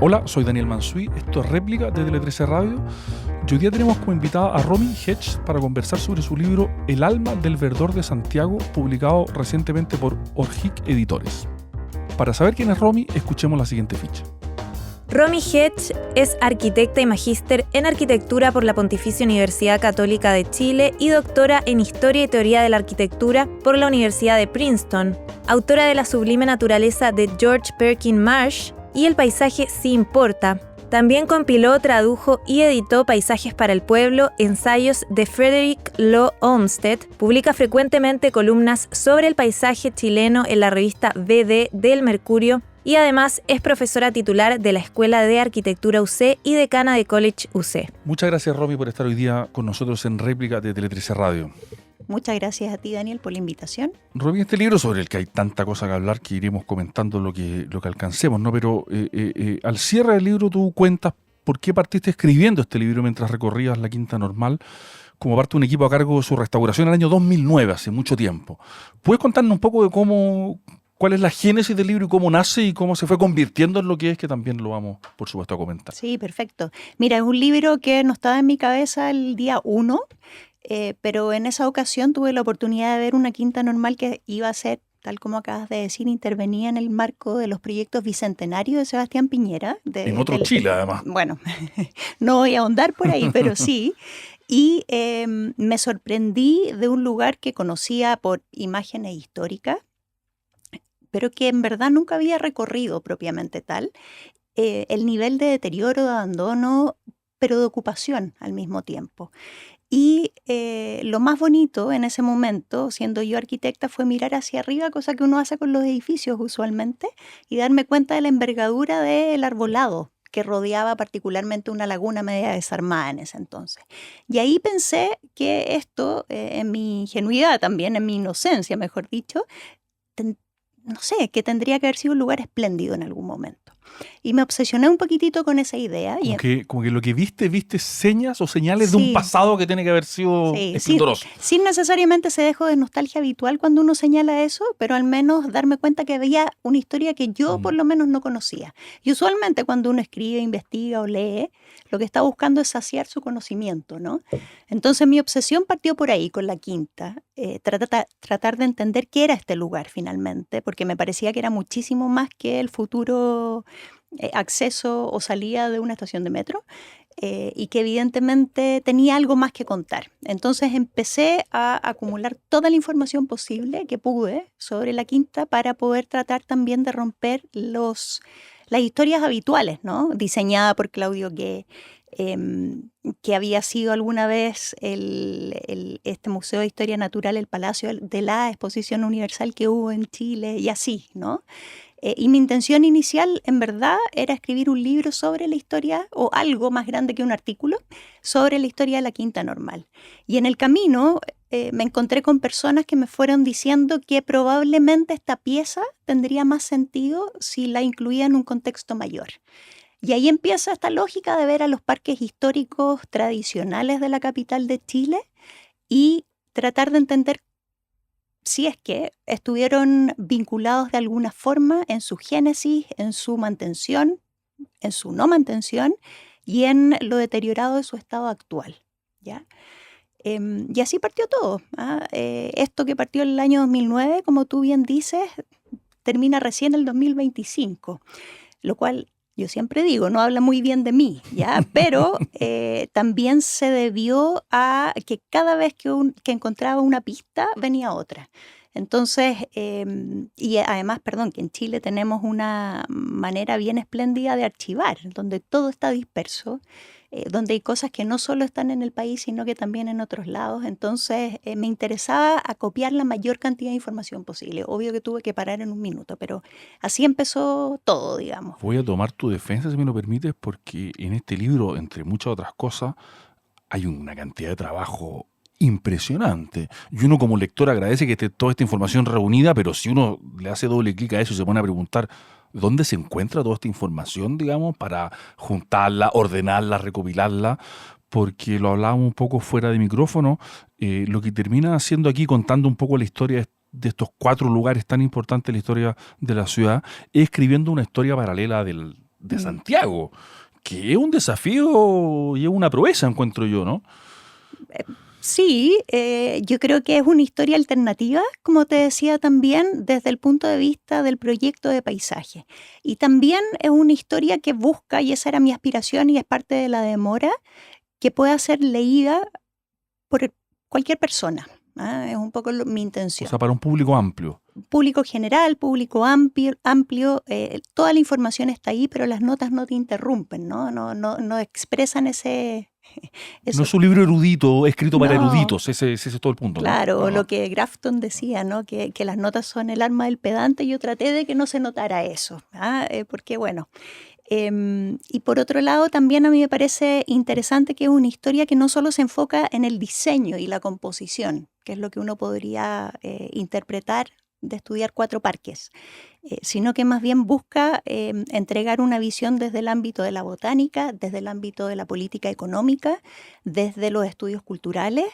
Hola, soy Daniel Mansuy, esto es Réplica de Tele13 Radio y hoy día tenemos como invitada a Romy Hedge para conversar sobre su libro El alma del verdor de Santiago, publicado recientemente por Orgic Editores. Para saber quién es Romy, escuchemos la siguiente ficha. Romy Hedge es arquitecta y magíster en arquitectura por la Pontificia Universidad Católica de Chile y doctora en Historia y Teoría de la Arquitectura por la Universidad de Princeton, autora de La sublime naturaleza de George Perkins Marsh y El paisaje sí importa. También compiló, tradujo y editó Paisajes para el pueblo, ensayos de Frederick Law Olmsted. Publica frecuentemente columnas sobre el paisaje chileno en la revista BD del Mercurio y además es profesora titular de la Escuela de Arquitectura UC y decana de College UC. Muchas gracias, Romy, por estar hoy día con nosotros en Réplica de Tele13 Radio. Muchas gracias a ti, Daniel, por la invitación. Romy, este libro sobre el que hay tanta cosa que hablar que iremos comentando lo que alcancemos, ¿no? Pero al cierre del libro tú cuentas por qué partiste escribiendo este libro mientras recorrías la Quinta Normal como parte de un equipo a cargo de su restauración en el año 2009, hace mucho tiempo. ¿Puedes contarnos un poco de cuál es la génesis del libro y cómo nace y cómo se fue convirtiendo en lo que es, que también lo vamos, por supuesto, a comentar? Sí, perfecto. Mira, es un libro que no estaba en mi cabeza el día 1, pero en esa ocasión tuve la oportunidad de ver una Quinta Normal que iba a ser, tal como acabas de decir, intervenía en el marco de los proyectos bicentenarios de Sebastián Piñera. En otro Chile, además. Bueno, no voy a ahondar por ahí, pero sí. Y me sorprendí de un lugar que conocía por imágenes históricas, pero que en verdad nunca había recorrido propiamente tal. El nivel de deterioro, de abandono, pero de ocupación al mismo tiempo. Y lo más bonito en ese momento, siendo yo arquitecta, fue mirar hacia arriba, cosa que uno hace con los edificios usualmente, y darme cuenta de la envergadura del arbolado que rodeaba particularmente una laguna media desarmada en ese entonces. Y ahí pensé que esto, en mi ingenuidad también, en mi inocencia, mejor dicho, no sé, que tendría que haber sido un lugar espléndido en algún momento. Y me obsesioné un poquitito con esa idea. Como que lo que viste señas o señales de un pasado que tiene que haber sido esplendoroso. Sin necesariamente ese dejo de nostalgia habitual cuando uno señala eso, pero al menos darme cuenta que había una historia que yo por lo menos no conocía. Y usualmente cuando uno escribe, investiga o lee, lo que está buscando es saciar su conocimiento, ¿no? Entonces mi obsesión partió por ahí, con la Quinta, tratar de entender qué era este lugar finalmente, porque me parecía que era muchísimo más que el futuro acceso o salida de una estación de metro, y que evidentemente tenía algo más que contar. Entonces empecé a acumular toda la información posible que pude sobre la Quinta para poder tratar también de romper las historias habituales, ¿no? Diseñada por Claudio Gué, que había sido alguna vez este Museo de Historia Natural, el Palacio de la Exposición Universal que hubo en Chile, y así, ¿no? Y mi intención inicial, en verdad, era escribir un libro sobre la historia, o algo más grande que un artículo, sobre la historia de la Quinta Normal. Y en el camino me encontré con personas que me fueron diciendo que probablemente esta pieza tendría más sentido si la incluía en un contexto mayor. Y ahí empieza esta lógica de ver a los parques históricos tradicionales de la capital de Chile y tratar de entender si es que estuvieron vinculados de alguna forma en su génesis, en su mantención, en su no mantención y en lo deteriorado de su estado actual, ¿ya? Y así partió todo, ¿ah? Esto que partió en el año 2009, como tú bien dices, termina recién en el 2025, lo cual yo siempre digo, no habla muy bien de mí, ¿ya? Pero también se debió a que cada vez que encontraba una pista venía otra. Entonces, y además, que en Chile tenemos una manera bien espléndida de archivar, donde todo está disperso, donde hay cosas que no solo están en el país, sino que también en otros lados. Entonces, me interesaba acopiar la mayor cantidad de información posible. Obvio que tuve que parar en un minuto, pero así empezó todo, digamos. Voy a tomar tu defensa, si me lo permites, porque en este libro, entre muchas otras cosas, hay una cantidad de trabajo impresionante. Y uno como lector agradece que esté toda esta información reunida, pero si uno le hace doble clic a eso y se pone a preguntar dónde se encuentra toda esta información, digamos, para juntarla, ordenarla, recopilarla, porque lo hablábamos un poco fuera de micrófono, lo que termina haciendo aquí, contando un poco la historia de estos 4 lugares tan importantes en la historia de la ciudad, es escribiendo una historia paralela del de Santiago, que es un desafío y es una proeza, encuentro yo, ¿no? Sí, yo creo que es una historia alternativa, como te decía también, desde el punto de vista del proyecto de paisaje. Y también es una historia que busca, y esa era mi aspiración y es parte de la demora, que pueda ser leída por cualquier persona. Es un poco mi intención. O sea, para un público amplio. Público general, público amplio, toda la información está ahí, pero las notas no te interrumpen, ¿no? No expresan ese... No es un libro erudito, escrito para No. eruditos, ese es todo el punto, ¿no? Claro, Ajá. lo que Grafton decía, ¿no? Que las notas son el arma del pedante. Yo traté de que no se notara eso, porque bueno. Y por otro lado, también a mí me parece interesante que es una historia que no solo se enfoca en el diseño y la composición, que es lo que uno podría interpretar de estudiar 4 parques, sino que más bien busca entregar una visión desde el ámbito de la botánica, desde el ámbito de la política económica, desde los estudios culturales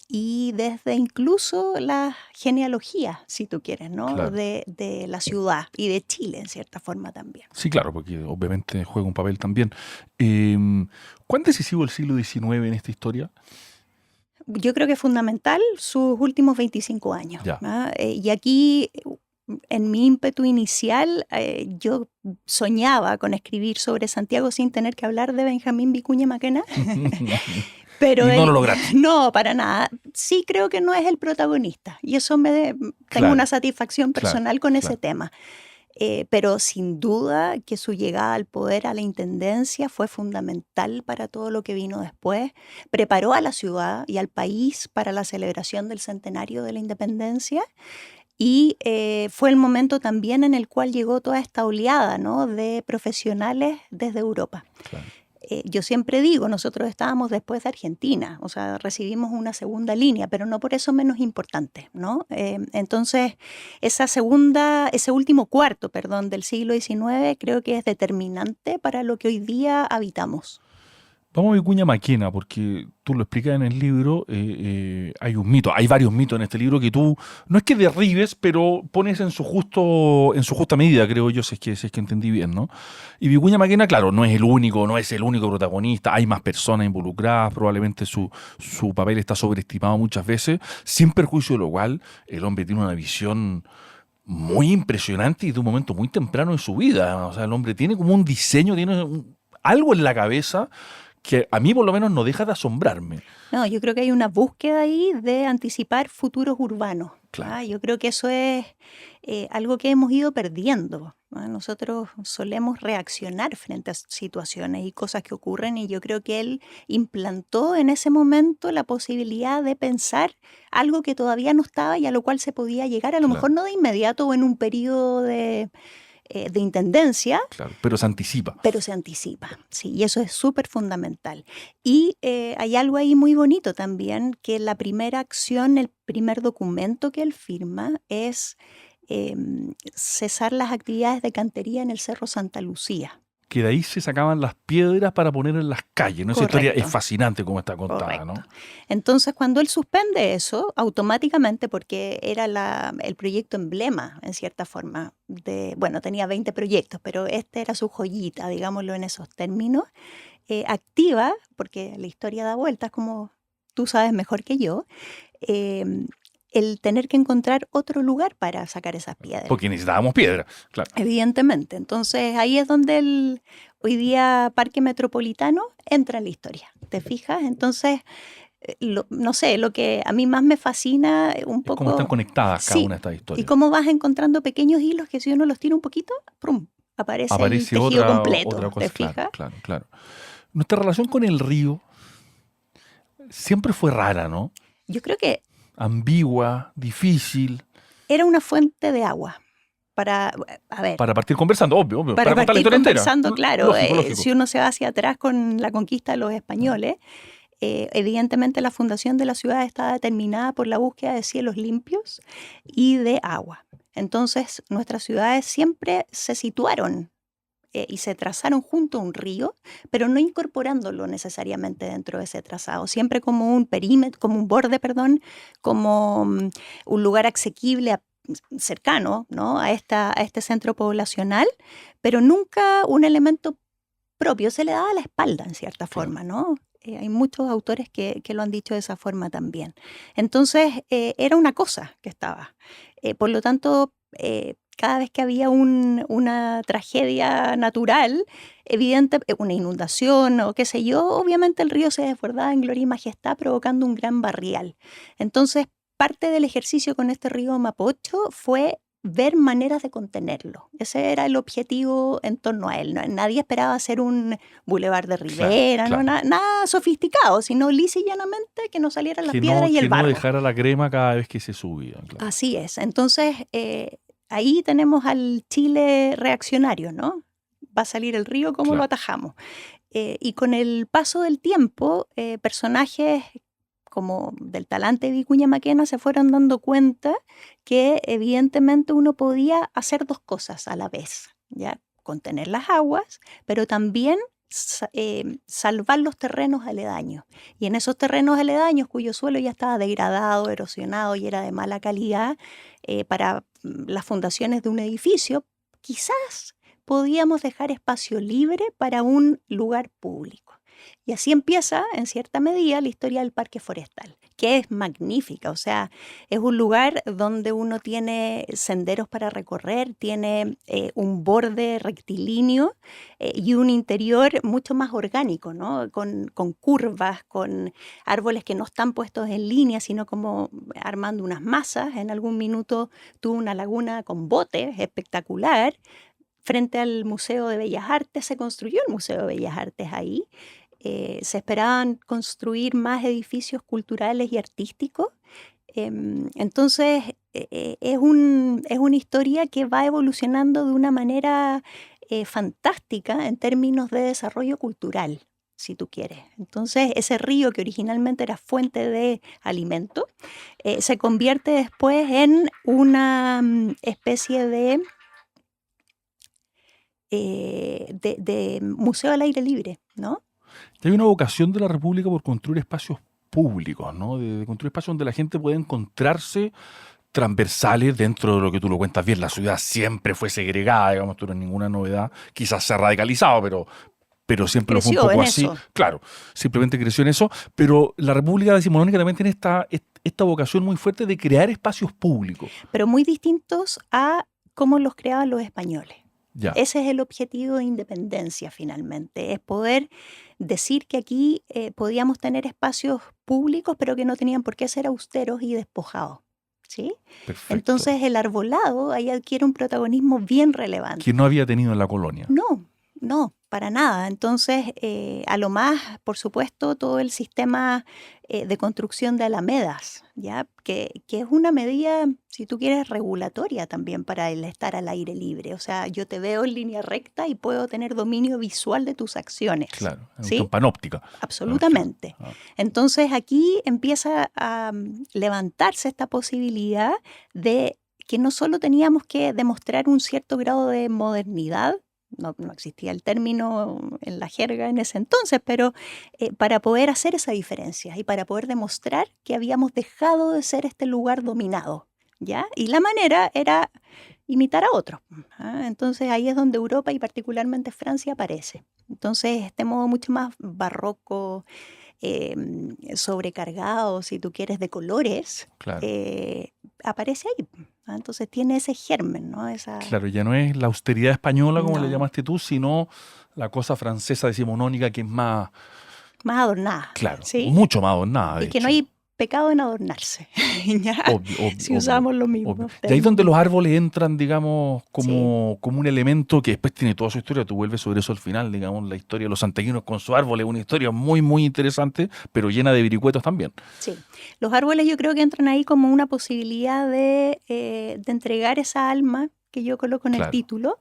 y desde incluso la genealogía, si tú quieres, ¿no? Claro. de la ciudad y de Chile, en cierta forma también. Sí, claro, porque obviamente juega un papel también. ¿Cuán decisivo el siglo XIX en esta historia? Yo creo que es fundamental sus últimos 25 años. Ya. Y aquí, en mi ímpetu inicial, yo soñaba con escribir sobre Santiago sin tener que hablar de Benjamín Vicuña Maquena. Pero Y no lo lograste. No, para nada. Sí creo que no es el protagonista. Y eso tengo Claro, una satisfacción personal con ese claro. tema. Pero sin duda que su llegada al poder, a la intendencia, fue fundamental para todo lo que vino después. Preparó a la ciudad y al país para la celebración del centenario de la independencia. Y fue el momento también en el cual llegó toda esta oleada, ¿no? de profesionales desde Europa. Claro. Yo siempre digo, nosotros estábamos después de Argentina, o sea, recibimos una segunda línea, pero no por eso menos importante, ¿no? Entonces, ese último cuarto, del siglo XIX creo que es determinante para lo que hoy día habitamos. Vamos a Vicuña Maquena, porque tú lo explicas en el libro, hay un mito, hay varios mitos en este libro que tú, no es que derribes, pero pones en su justa medida, creo yo, si es que entendí bien, ¿no? Y Vicuña Maquena, claro, no es el único protagonista, hay más personas involucradas, probablemente su papel está sobreestimado muchas veces, sin perjuicio de lo cual el hombre tiene una visión muy impresionante y de un momento muy temprano en su vida. O sea, el hombre tiene como un diseño, algo en la cabeza que a mí por lo menos no deja de asombrarme. No, yo creo que hay una búsqueda ahí de anticipar futuros urbanos. Claro. Yo creo que eso es algo que hemos ido perdiendo. Nosotros solemos reaccionar frente a situaciones y cosas que ocurren, y yo creo que él implantó en ese momento la posibilidad de pensar algo que todavía no estaba y a lo cual se podía llegar, a lo Claro. mejor no de inmediato o en un periodo de intendencia, Claro, pero se anticipa. pero se anticipa, sí, y eso es súper fundamental. Y hay algo ahí muy bonito también, que la primera acción, el primer documento que él firma es cesar las actividades de cantería en el Cerro Santa Lucía. Que de ahí se sacaban las piedras para poner en las calles, ¿no? Esa historia Correcto. es fascinante como está contada, Correcto. ¿no? Entonces, cuando él suspende eso, automáticamente, porque era el proyecto emblema, en cierta forma, tenía 20 proyectos, pero este era su joyita, digámoslo en esos términos, activa, porque la historia da vueltas, como tú sabes mejor que yo, el tener que encontrar otro lugar para sacar esas piedras. Porque necesitábamos piedra, claro. Evidentemente. Entonces ahí es donde hoy día Parque Metropolitano entra en la historia. ¿Te fijas? Entonces, no sé, lo que a mí más me fascina un Es poco... como están conectadas cada Sí, una de estas historias. y cómo vas encontrando pequeños hilos que si uno los tira un poquito, ¡prum!, aparece el tejido otra completo. cosa, ¿Te fijas? claro. Nuestra relación con el río siempre fue rara, ¿no? Yo creo que Ambigua, difícil. era una fuente de agua. Para Partir conversando, obvio. Para contar la partir historia conversando, entera. claro. Lógico. Si uno se va hacia atrás con la conquista de los españoles, evidentemente la fundación de la ciudad estaba determinada por la búsqueda de cielos limpios y de agua. Entonces, nuestras ciudades siempre se situaron y se trazaron junto a un río, pero no incorporándolo necesariamente dentro de ese trazado, siempre como un perímetro, como un borde, como un lugar asequible cercano, ¿no?, a este centro poblacional, pero nunca un elemento propio, se le daba la espalda en cierta forma, ¿no? Hay muchos autores que lo han dicho de esa forma también. Entonces, era una cosa que estaba. Por lo tanto, cada vez que había una tragedia natural, evidente, una inundación o qué sé yo, obviamente el río se desbordaba en gloria y majestad, provocando un gran barrial. Entonces, parte del ejercicio con este río Mapocho fue ver maneras de contenerlo. Ese era el objetivo en torno a él. Nadie esperaba hacer un bulevar de ribera, Claro, ¿no? claro. Nada sofisticado, sino lisa y llanamente que no salieran las piedras y el Que no barro. dejara la crema cada vez que se subía. Claro. Así es. Entonces, ahí tenemos al Chile reaccionario, ¿no? Va a salir el río, ¿cómo lo atajamos? Y con el paso del tiempo, personajes como del talante de Vicuña Maquena se fueron dando cuenta que evidentemente uno podía hacer dos cosas a la vez, ¿ya? Contener las aguas, pero también salvar los terrenos aledaños. Y en esos terrenos aledaños, cuyo suelo ya estaba degradado, erosionado y era de mala calidad, para las fundaciones de un edificio, quizás podíamos dejar espacio libre para un lugar público. Y así empieza, en cierta medida, la historia del Parque Forestal, que es magnífica. O sea, es un lugar donde uno tiene senderos para recorrer, tiene un borde rectilíneo y un interior mucho más orgánico, ¿no? Con curvas, con árboles que no están puestos en línea, sino como armando unas masas. En algún minuto tuvo una laguna con botes espectacular. Frente al Museo de Bellas Artes, se construyó el Museo de Bellas Artes ahí. Se esperaban construir más edificios culturales y artísticos. Entonces, es una historia que va evolucionando de una manera fantástica en términos de desarrollo cultural, si tú quieres. Entonces, ese río que originalmente era fuente de alimento, se convierte después en una especie de museo al aire libre, ¿no? Hay una vocación de la República por construir espacios públicos, ¿no? De construir espacios donde la gente pueda encontrarse transversales dentro de lo que tú lo cuentas bien. La ciudad siempre fue segregada, digamos, esto no es ninguna novedad. Quizás se ha radicalizado, pero siempre lo fue un Creció poco en así. eso. Claro, simplemente creció en eso. Pero la República Decimonónica también tiene esta vocación muy fuerte de crear espacios públicos. Pero muy distintos a cómo los creaban los españoles. Ya. Ese es el objetivo de independencia finalmente, es poder decir que aquí podíamos tener espacios públicos, pero que no tenían por qué ser austeros y despojados, ¿sí? Perfecto. Entonces el arbolado ahí adquiere un protagonismo bien relevante. Que no había tenido en la colonia. No, para nada. Entonces, a lo más, por supuesto, todo el sistema de construcción de alamedas, ¿ya? Que es una medida, si tú quieres, regulatoria también para el estar al aire libre. O sea, yo te veo en línea recta y puedo tener dominio visual de tus acciones. Claro, ¿sí? en panóptica. Absolutamente. Entonces, aquí empieza a levantarse esta posibilidad de que no solo teníamos que demostrar un cierto grado de modernidad, no existía el término en la jerga en ese entonces, pero para poder hacer esa diferencia y para poder demostrar que habíamos dejado de ser este lugar dominado, ¿ya? Y la manera era imitar a otros. Entonces ahí es donde Europa y particularmente Francia aparece. Entonces este modo mucho más barroco, sobrecargado, si tú quieres, de colores, claro. aparece ahí. Entonces tiene ese germen, ¿no? Claro, ya no es la austeridad española, como No. le llamaste tú, sino la cosa francesa decimonónica que es más adornada. Claro, ¿sí? Mucho más adornada. Y que no hay pecado en adornarse. Si usamos lo mismo. Y ahí es donde los árboles entran, digamos, como un elemento que después tiene toda su historia. Tú vuelves sobre eso al final, digamos, la historia de los santiaguinos con su árbol es una historia muy, muy interesante, pero llena de vericuetos también. Sí, los árboles yo creo que entran ahí como una posibilidad de entregar esa alma que yo coloco en el título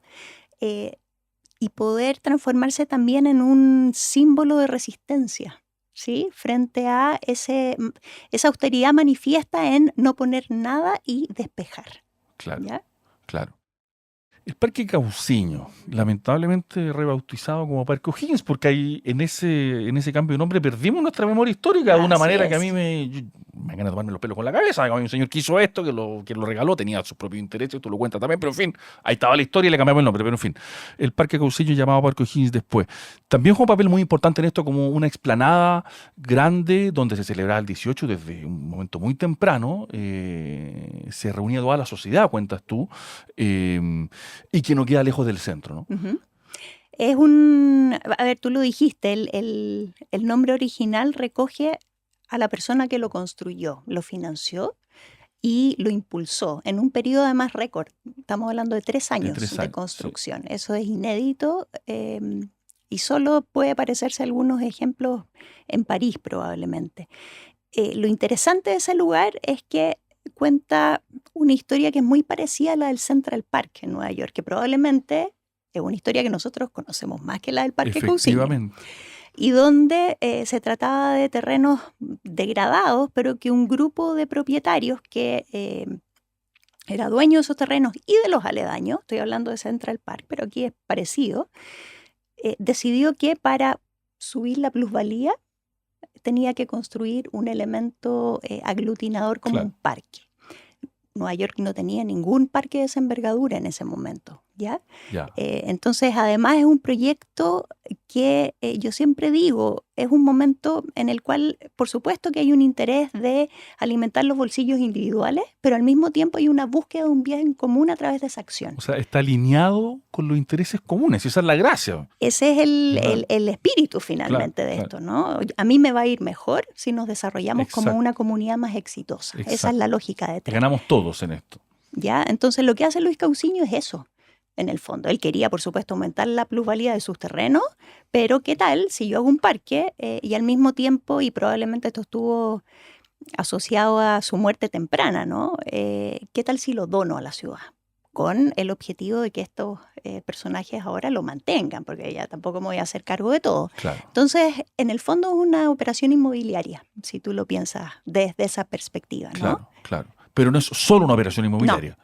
y poder transformarse también en un símbolo de resistencia. ¿Sí? Frente a esa austeridad manifiesta en no poner nada y despejar. Claro, ¿ya? claro. El Parque Cauciño, lamentablemente rebautizado como Parque O'Higgins, porque ahí en ese cambio de nombre perdimos nuestra memoria histórica de una Así manera que a es. mí me gana tomarme los pelos con la cabeza. Hay un señor que hizo esto, que lo regaló, tenía sus propios intereses, tú lo cuentas también, pero en fin, ahí estaba la historia y le cambiamos el nombre, pero en fin, el Parque Cauciño llamado Parque O'Higgins después. También jugó un papel muy importante en esto como una explanada grande donde se celebraba el 18 desde un momento muy temprano, se reunía toda la sociedad, cuentas tú, y que no queda lejos del centro, ¿no? Ujú. A ver, tú lo dijiste, el nombre original recoge a la persona que lo construyó, lo financió y lo impulsó en un periodo además récord. Estamos hablando de 3 años de 3 años, sí. construcción. Eso es inédito y solo puede parecerse a algunos ejemplos en París probablemente. Lo interesante de ese lugar es que cuenta una historia que es muy parecida a la del Central Park en Nueva York, que probablemente es una historia que nosotros conocemos más que la del Parque Cauciño. Efectivamente. Y donde se trataba de terrenos degradados, pero que un grupo de propietarios que era dueño de esos terrenos y de los aledaños, estoy hablando de Central Park, pero aquí es parecido, decidió que para subir la plusvalía tenía que construir un elemento aglutinador como Claro. un parque. Nueva York no tenía ningún parque de esa envergadura en ese momento, ¿ya? Ya. Entonces, además es un proyecto que yo siempre digo, es un momento en el cual, por supuesto que hay un interés de alimentar los bolsillos individuales, pero al mismo tiempo hay una búsqueda de un bien común a través de esa acción. O sea, está alineado con los intereses comunes, esa es la gracia. Ese es Claro. el espíritu finalmente Claro, de claro. esto, ¿no? A mí me va a ir mejor si nos desarrollamos como Exacto. una comunidad más exitosa. Esa es Exacto. la lógica detrás. Ganamos todos en esto. ¿Ya? Entonces lo que hace Luis Cauciño es eso, en el fondo. Él quería, por supuesto, aumentar la plusvalía de sus terrenos, pero ¿qué tal si yo hago un parque y al mismo tiempo, y probablemente esto estuvo asociado a su muerte temprana, ¿no? ¿Qué tal si lo dono a la ciudad? Con el objetivo de que estos personajes ahora lo mantengan, porque ya tampoco me voy a hacer cargo de todo. Claro. Entonces, en el fondo es una operación inmobiliaria, si tú lo piensas desde esa perspectiva, ¿no? Claro, claro. Pero no es solo una operación inmobiliaria.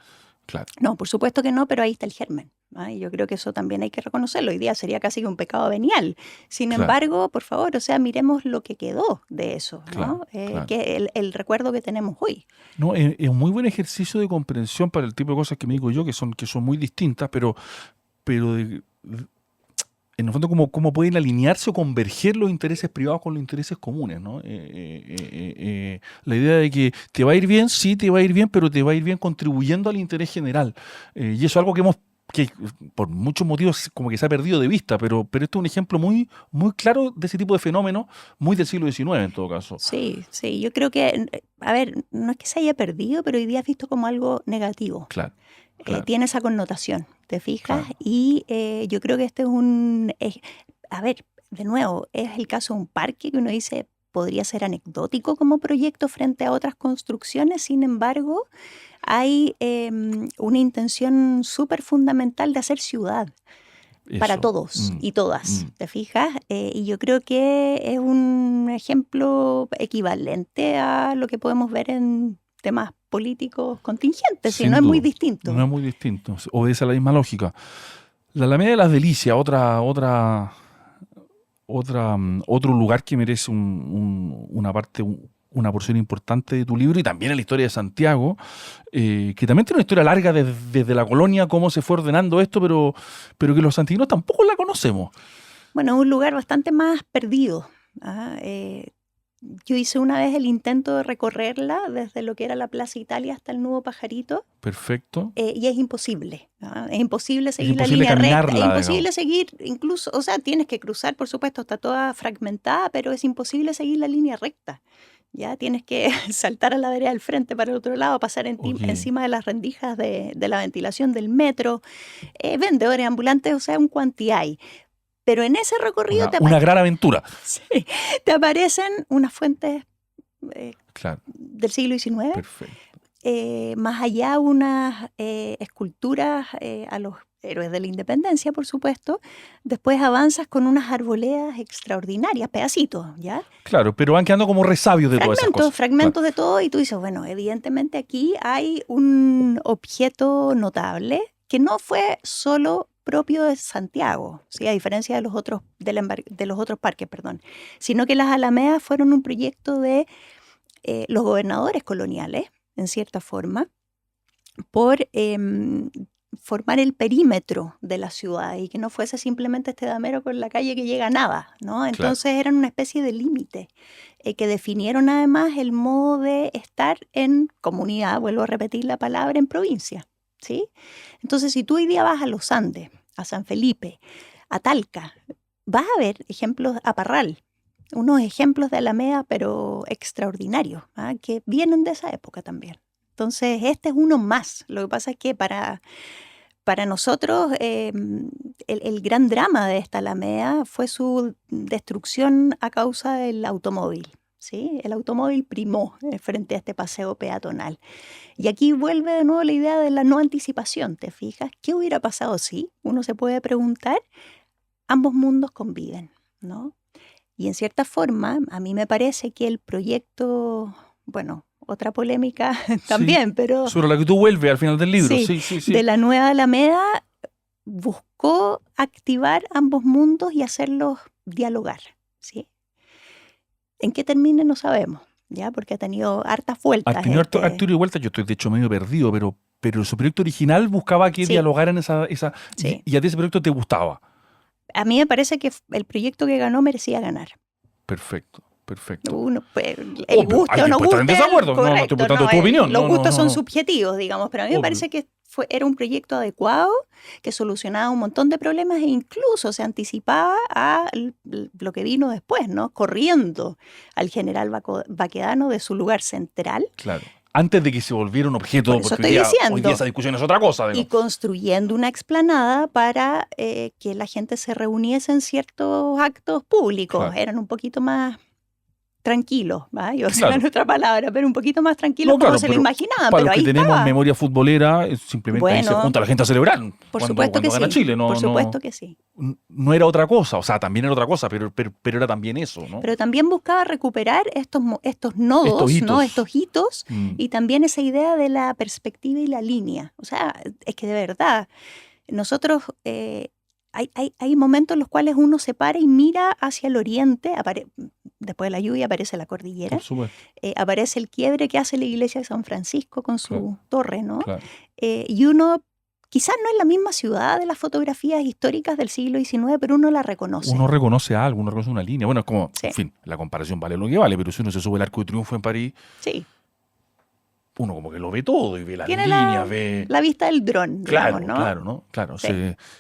Claro. No, por supuesto que no, pero ahí está el germen. Y yo creo que eso también hay que reconocerlo. Hoy día sería casi que un pecado venial. Sin Claro. embargo, por favor, o sea, miremos lo que quedó de eso, ¿no? Claro, claro. Que el recuerdo que tenemos hoy. No, es un muy buen ejercicio de comprensión para el tipo de cosas que me digo yo, que son muy distintas, pero en el fondo cómo pueden alinearse o converger los intereses privados con los intereses comunes, ¿no? La idea de que te va a ir bien, sí, te va a ir bien, pero te va a ir bien contribuyendo al interés general. Y eso es algo que por muchos motivos como que se ha perdido de vista, pero esto es un ejemplo muy, muy claro de ese tipo de fenómeno, muy del siglo XIX en todo caso. Sí, sí, yo creo que, a ver, no es que se haya perdido, pero hoy día es visto como algo negativo. Claro. Claro. Tiene esa connotación, ¿te fijas? Claro. Y yo creo que este a ver, de nuevo, es el caso de un parque que uno dice podría ser anecdótico como proyecto frente a otras construcciones, sin embargo, hay una intención súper fundamental de hacer ciudad para Eso. todos y todas, ¿te fijas? Y yo creo que es un ejemplo equivalente a lo que podemos ver en temas políticos contingentes, si Sin no es muy duda. distinto. No es muy distinto, obedece a la misma lógica. La Alameda de las Delicias, otro lugar que merece una porción importante de tu libro, y también en la historia de Santiago, que también tiene una historia larga desde la colonia, cómo se fue ordenando esto, pero que los santiaguinos tampoco la conocemos. Bueno, es un lugar bastante más perdido. Yo hice una vez el intento de recorrerla desde lo que era la Plaza Italia hasta el Nuevo Pajarito. Perfecto. Y es imposible. Es imposible seguir imposible la línea recta. caminarla, Es imposible seguir, incluso, o sea, tienes que cruzar, por supuesto, está toda fragmentada, pero es imposible seguir la línea recta. Ya tienes que saltar a la vereda del frente para el otro lado, pasar encima de las rendijas de la ventilación del metro, vendedores ambulantes, o sea, un cuantiay. Pero en ese recorrido una gran aventura. Sí, te aparecen unas fuentes claro. del siglo XIX. Perfecto. Más allá unas esculturas a los héroes de la independencia, por supuesto. Después avanzas con unas arboledas extraordinarias, pedacitos, ¿ya? Claro, pero van quedando como resabios de todas esas cosas. Fragmentos claro. de todo, y tú dices, bueno, evidentemente aquí hay un objeto notable que no fue solo propio de Santiago, ¿sí? A diferencia de los otros, de los otros parques, perdón, sino que las alamedas fueron un proyecto de los gobernadores coloniales, en cierta forma, por formar el perímetro de la ciudad y que no fuese simplemente este damero con la calle que llega a nada, ¿no? Entonces eran una especie de límite que definieron además el modo de estar en comunidad, vuelvo a repetir la palabra, en provincia, ¿sí? Entonces, si tú hoy día vas a los Andes, a San Felipe, a Talca, vas a ver ejemplos, a Parral, unos ejemplos de alameda, pero extraordinarios, ¿ah? Que vienen de esa época también. Entonces, este es uno más. Lo que pasa es que para nosotros el gran drama de esta alameda fue su destrucción a causa del automóvil, ¿sí? El automóvil primó frente a este paseo peatonal. Y aquí vuelve de nuevo la idea de la no anticipación, ¿te fijas? ¿Qué hubiera pasado si? Uno se puede preguntar, ambos mundos conviven, ¿no? Y en cierta forma, a mí me parece que el proyecto, bueno, otra polémica también, pero... Sobre la que tú vuelves al final del libro. Sí. De la nueva Alameda buscó activar ambos mundos y hacerlos dialogar, ¿sí? ¿En qué termine? No sabemos, ¿ya? Porque ha tenido hartas vueltas. Ha tenido hartas y vueltas. Yo estoy de hecho medio perdido, pero su proyecto original buscaba que dialogaran esa Sí. Y a ti ese proyecto te gustaba. A mí me parece que el proyecto que ganó merecía ganar. Perfecto. Uno, pues, el gusto o no gusto. En desacuerdo. No estoy preguntando tu opinión. Los gustos son subjetivos, digamos, pero a mí me parece que era un proyecto adecuado, que solucionaba un montón de problemas e incluso se anticipaba a lo que vino después, ¿no? Corriendo al general Baquedano de su lugar central. Claro. Antes de que se volviera un objeto, por eso porque hoy día esa discusión es otra cosa. Y construyendo una explanada para que la gente se reuniese en ciertos actos públicos. Claro. Eran un poquito más tranquilos, ¿va? Yo sé nuestra palabra, pero un poquito más tranquilos como se lo imaginaban. Para pero los ahí que tenemos memoria futbolera, simplemente ahí se junta la gente a celebrar. Por supuesto que gana sí. Chile, por supuesto que sí. No era otra cosa, o sea, también era otra cosa, pero era también eso, ¿no? Pero también buscaba recuperar estos nodos, estos hitos y también esa idea de la perspectiva y la línea. O sea, es que de verdad, nosotros... Hay momentos en los cuales uno se para y mira hacia el oriente, después de la lluvia aparece la cordillera, aparece el quiebre que hace la iglesia de San Francisco con su torre, ¿no? Claro. Y uno quizás no es la misma ciudad de las fotografías históricas del siglo XIX, pero uno la reconoce. Uno reconoce algo, uno reconoce una línea. Bueno, es como, en fin, la comparación vale lo que vale, pero si uno se sube al Arco de Triunfo en París... Sí. Uno como que lo ve todo y ve las líneas, ve... la vista del dron, claro, digamos, ¿no? Claro, sí.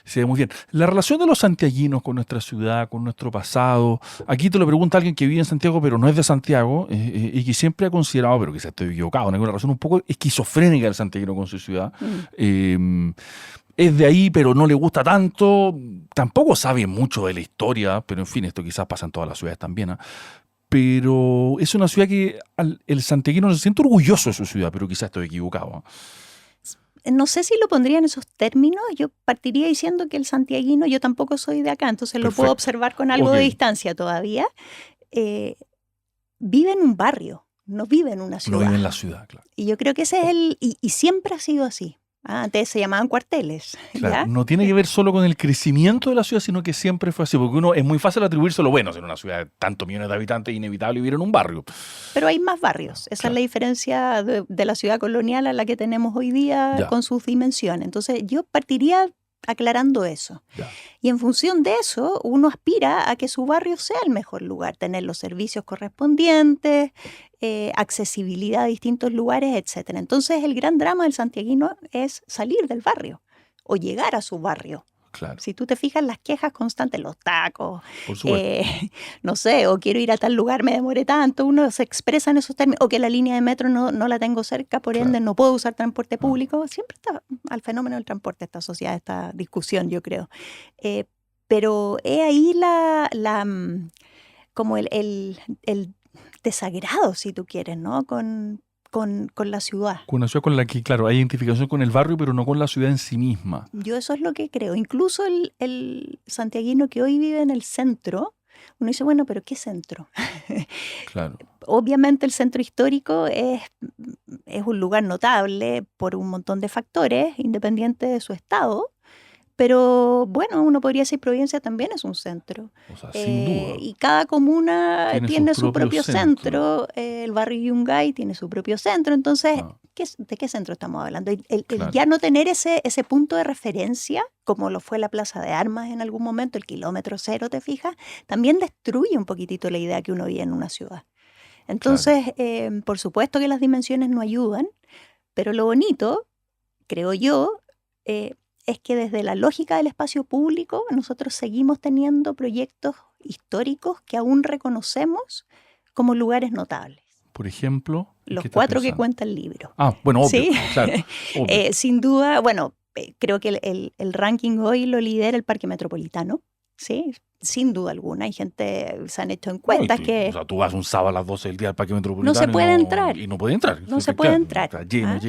se ve muy bien. La relación de los santiaguinos con nuestra ciudad, con nuestro pasado, aquí te lo pregunta alguien que vive en Santiago pero no es de Santiago y que siempre ha considerado, pero quizás estoy equivocado, una relación un poco esquizofrénica del santiaguino con su ciudad. Es de ahí, pero no le gusta tanto, tampoco sabe mucho de la historia, pero en fin, esto quizás pasa en todas las ciudades también, ¿eh? Pero es una ciudad que el santiaguino se siente orgulloso de su ciudad, pero quizás estoy equivocado. No sé si lo pondría en esos términos. Yo partiría diciendo que el santiaguino, yo tampoco soy de acá, entonces lo puedo observar con algo de distancia todavía. Vive en un barrio, no vive en una ciudad. No vive en la ciudad, claro. Y yo creo que ese es y siempre ha sido así. Antes se llamaban cuarteles. Claro, ¿ya? No tiene que ver solo con el crecimiento de la ciudad, sino que siempre fue así. Porque es muy fácil atribuirse lo bueno. En una ciudad de tantos millones de habitantes es inevitable vivir en un barrio. Pero hay más barrios. Esa es la diferencia de la ciudad colonial a la que tenemos hoy día con sus dimensiones. Entonces yo partiría aclarando eso. Ya. Y en función de eso, uno aspira a que su barrio sea el mejor lugar, tener los servicios correspondientes, accesibilidad a distintos lugares, etc. Entonces el gran drama del santiaguino es salir del barrio o llegar a su barrio. Claro. Si tú te fijas, las quejas constantes, los tacos, no sé, o quiero ir a tal lugar, me demoré tanto, uno se expresa en esos términos, o que la línea de metro no la tengo cerca, por ende no puedo usar transporte público. Siempre está al fenómeno del transporte esta sociedad, esta discusión, yo creo. Pero es ahí como el desagrado, si tú quieres, ¿no? Con la ciudad. Con una ciudad con la que, claro, hay identificación con el barrio, pero no con la ciudad en sí misma. Yo eso es lo que creo. Incluso el santiaguino que hoy vive en el centro uno dice, bueno, pero ¿qué centro? Claro. Obviamente el centro histórico es un lugar notable por un montón de factores, independiente de su estado. Pero bueno, uno podría decir Providencia también es un centro. O sea, sin duda. Y cada comuna tiene su propio centro. centro. El barrio Yungay tiene su propio centro. Entonces, Ah, ¿de qué centro estamos hablando? El claro. ya no tener ese punto de referencia, como lo fue la Plaza de Armas en algún momento, el kilómetro cero, ¿te fijas? También destruye un poquitito la idea que uno vive en una ciudad. Entonces, por supuesto que las dimensiones no ayudan, pero lo bonito, creo yo, es que desde la lógica del espacio público nosotros seguimos teniendo proyectos históricos que aún reconocemos como lugares notables. Por ejemplo, Los 4 que cuenta el libro. Ah, bueno, obvio, ¿Sí? claro. Obvio. Sin duda, bueno, creo que el ranking hoy lo lidera el Parque Metropolitano, ¿sí? Sin duda alguna. Hay gente, se han hecho encuestas que... O sea, tú vas un sábado a las 12 del día al Parque Metropolitano. No se puede entrar. Y no puede entrar. No se puede entrar. Está lleno.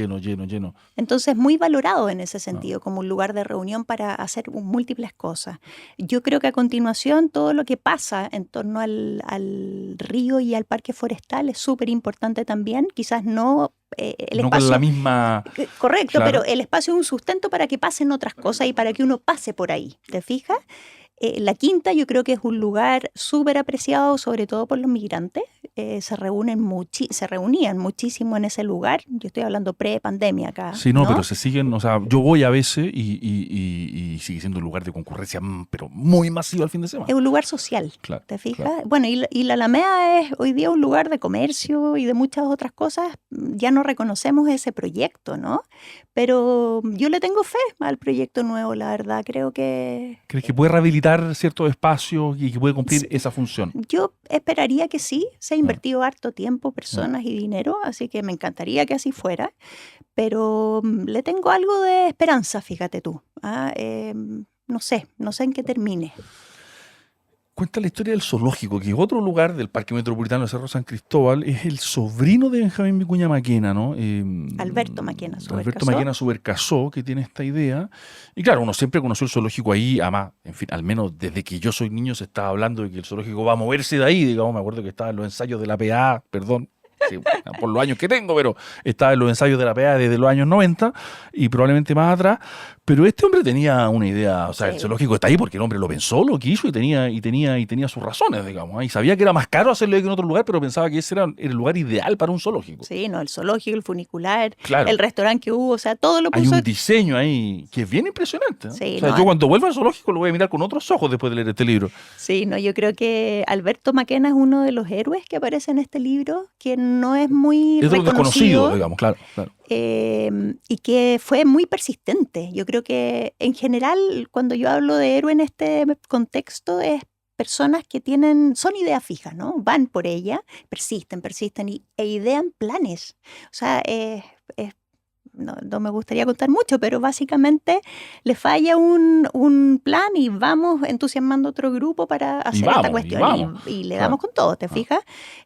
Entonces, muy valorado en ese sentido, como un lugar de reunión para hacer múltiples cosas. Yo creo que a continuación todo lo que pasa en torno al río y al parque forestal es súper importante también. Quizás no el no espacio... con la misma... Correcto, Claro. pero el espacio es un sustento para que pasen otras cosas y para que uno pase por ahí. ¿Te fijas? La Quinta yo creo que es un lugar súper apreciado, sobre todo por los migrantes. Se reunían muchísimo en ese lugar. Yo estoy hablando pre-pandemia acá. Sí, no, pero se siguen, o sea, yo voy a veces y sigue siendo un lugar de concurrencia, pero muy masivo al fin de semana. Es un lugar social, Claro, ¿te fijas? claro. Bueno, y la Alameda es hoy día un lugar de comercio y de muchas otras cosas. Ya no reconocemos ese proyecto, ¿no? Pero yo le tengo fe al proyecto nuevo, la verdad. Creo que... ¿Crees que puede rehabilitar ciertos espacios y que puede cumplir esa función? Yo esperaría que sí. Se ha invertido harto tiempo, personas y dinero, así que me encantaría que así fuera. Pero le tengo algo de esperanza, fíjate tú. No sé en qué termine. Cuenta la historia del zoológico, que es otro lugar del Parque Metropolitano de Cerro San Cristóbal. Es el sobrino de Benjamín Vicuña Maquena, ¿no? Alberto Maquena Subercasó. Alberto Maquena Subercasó, que tiene esta idea. Y claro, uno siempre conoció el zoológico ahí, además, en fin, al menos desde que yo soy niño se estaba hablando de que el zoológico va a moverse de ahí, digamos. Me acuerdo que estaba en los ensayos de la PA, perdón, sí, por los años que tengo, pero estaba en los ensayos de la PA desde los años 90 y probablemente más atrás. Pero este hombre tenía una idea, o sea, el zoológico está ahí porque el hombre lo pensó, lo quiso y tenía sus razones, digamos. Y sabía que era más caro hacerlo que en otro lugar, pero pensaba que ese era el lugar ideal para un zoológico. Sí, no, el zoológico, el funicular, claro. El restaurante que hubo, o sea, todo lo puso. Hay un diseño ahí que es bien impresionante, ¿no? Sí, o sea, yo cuando vuelva al zoológico lo voy a mirar con otros ojos después de leer este libro. Sí, no, yo creo que Alberto Maquena es uno de los héroes que aparece en este libro, que no es muy es reconocido, digamos, claro. Y que fue muy persistente. Yo creo que en general, cuando yo hablo de héroe en este contexto, es personas que son ideas fijas, ¿no? Van por ella, persisten e idean planes. O sea, no me gustaría contar mucho, pero básicamente le falla un plan y vamos entusiasmando otro grupo para hacer esta cuestión. Y le damos con todo, ¿te fijas?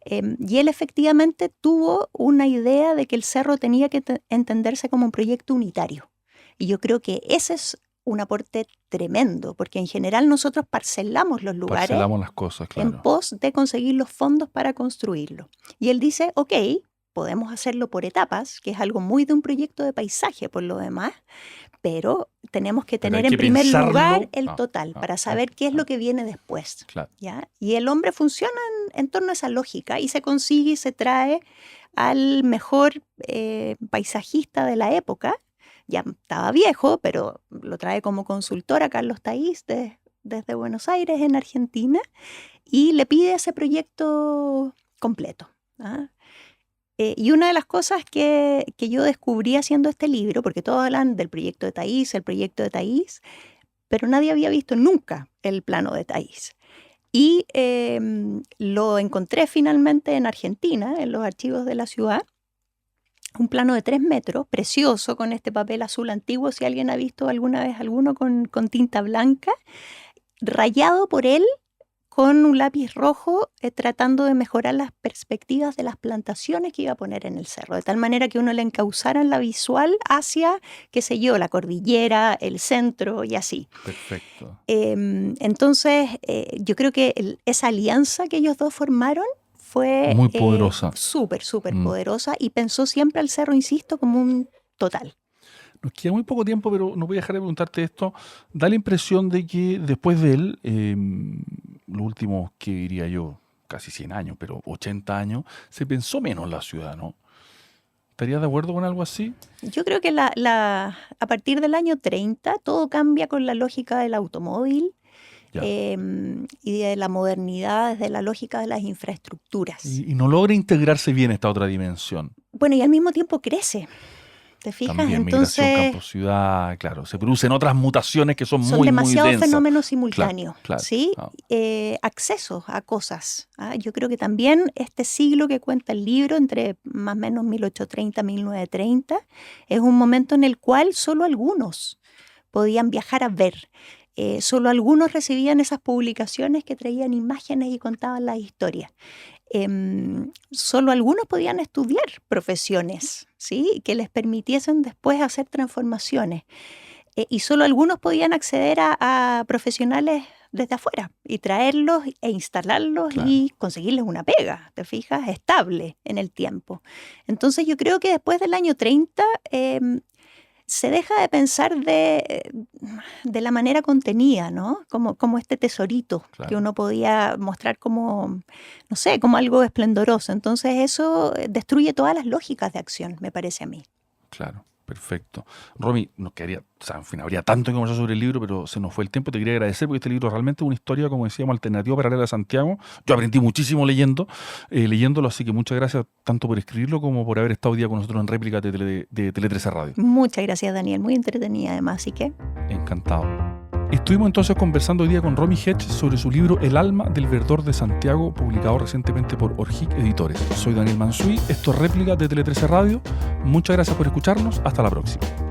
Y él efectivamente tuvo una idea de que el cerro tenía que entenderse como un proyecto unitario. Y yo creo que ese es un aporte tremendo, porque en general nosotros parcelamos los lugares, parcelamos las cosas, claro, en pos de conseguir los fondos para construirlo. Y él dice, ok, podemos hacerlo por etapas, que es algo muy de un proyecto de paisaje por lo demás, pero tenemos que tener en primer lugar el total para saber qué es lo que viene después. Claro. ¿Ya? Y el hombre funciona en torno a esa lógica y se consigue y se trae al mejor paisajista de la época. Ya estaba viejo, pero lo trae como consultor a Carlos Taís desde Buenos Aires, en Argentina, y le pide ese proyecto completo. Y una de las cosas que yo descubrí haciendo este libro, porque todos hablan del proyecto de Taís, pero nadie había visto nunca el plano de Taís. Y lo encontré finalmente en Argentina, en los archivos de la ciudad, un plano de 3 metros, precioso, con este papel azul antiguo, si alguien ha visto alguna vez alguno con tinta blanca, rayado por él con un lápiz rojo tratando de mejorar las perspectivas de las plantaciones que iba a poner en el cerro, de tal manera que uno le encauzara en la visual hacia, qué sé yo, la cordillera, el centro y así. Perfecto. Entonces, yo creo que esa alianza que ellos dos formaron fue muy poderosa. Súper poderosa, y pensó siempre al cerro, insisto, como un total. Nos queda muy poco tiempo, pero no voy a dejar de preguntarte esto. Da la impresión de que después de él, los últimos, que diría yo, casi 100 años, pero 80 años, se pensó menos la ciudad, ¿no? ¿Estarías de acuerdo con algo así? Yo creo que a partir del año 30 todo cambia con la lógica del automóvil y de la modernidad, desde la lógica de las infraestructuras. Y no logra integrarse bien esta otra dimensión. Bueno, y al mismo tiempo crece. ¿Te fijas? También Entonces, migración campo-ciudad, claro. Se producen otras mutaciones que son muy demasiados densas. fenómenos simultáneos, Claro, ¿sí? claro. Accesos a cosas. Yo creo que también este siglo que cuenta el libro, entre más o menos 1830 y 1930, es un momento en el cual solo algunos podían viajar a ver. Solo algunos recibían esas publicaciones que traían imágenes y contaban las historias. Solo algunos podían estudiar profesiones, ¿sí?, que les permitiesen después hacer transformaciones. Y solo algunos podían acceder a profesionales desde afuera y traerlos e instalarlos, claro, y conseguirles una pega, ¿te fijas?, estable en el tiempo. Entonces yo creo que después del año 30 se deja de pensar de la manera contenida, ¿no? Como este tesorito, claro, que uno podía mostrar como, no sé, como algo esplendoroso. Entonces eso destruye todas las lógicas de acción, me parece a mí. Claro, perfecto. Romy, nos quedaría, o sea, en fin, habría tanto que conversar sobre el libro, pero se nos fue el tiempo. Te quería agradecer porque este libro realmente es una historia, como decíamos, alternativa paralela a Santiago. Yo aprendí muchísimo leyéndolo, así que muchas gracias tanto por escribirlo como por haber estado hoy día con nosotros en réplica de Tele 13 Radio. Muchas gracias, Daniel. Muy entretenida además, así que... Encantado. Estuvimos entonces conversando hoy día con Romy Hedge sobre su libro El alma del verdor de Santiago, publicado recientemente por Orgic Editores. Soy Daniel Mansuy, esto es Réplica de Tele 13 Radio. Muchas gracias por escucharnos. Hasta la próxima.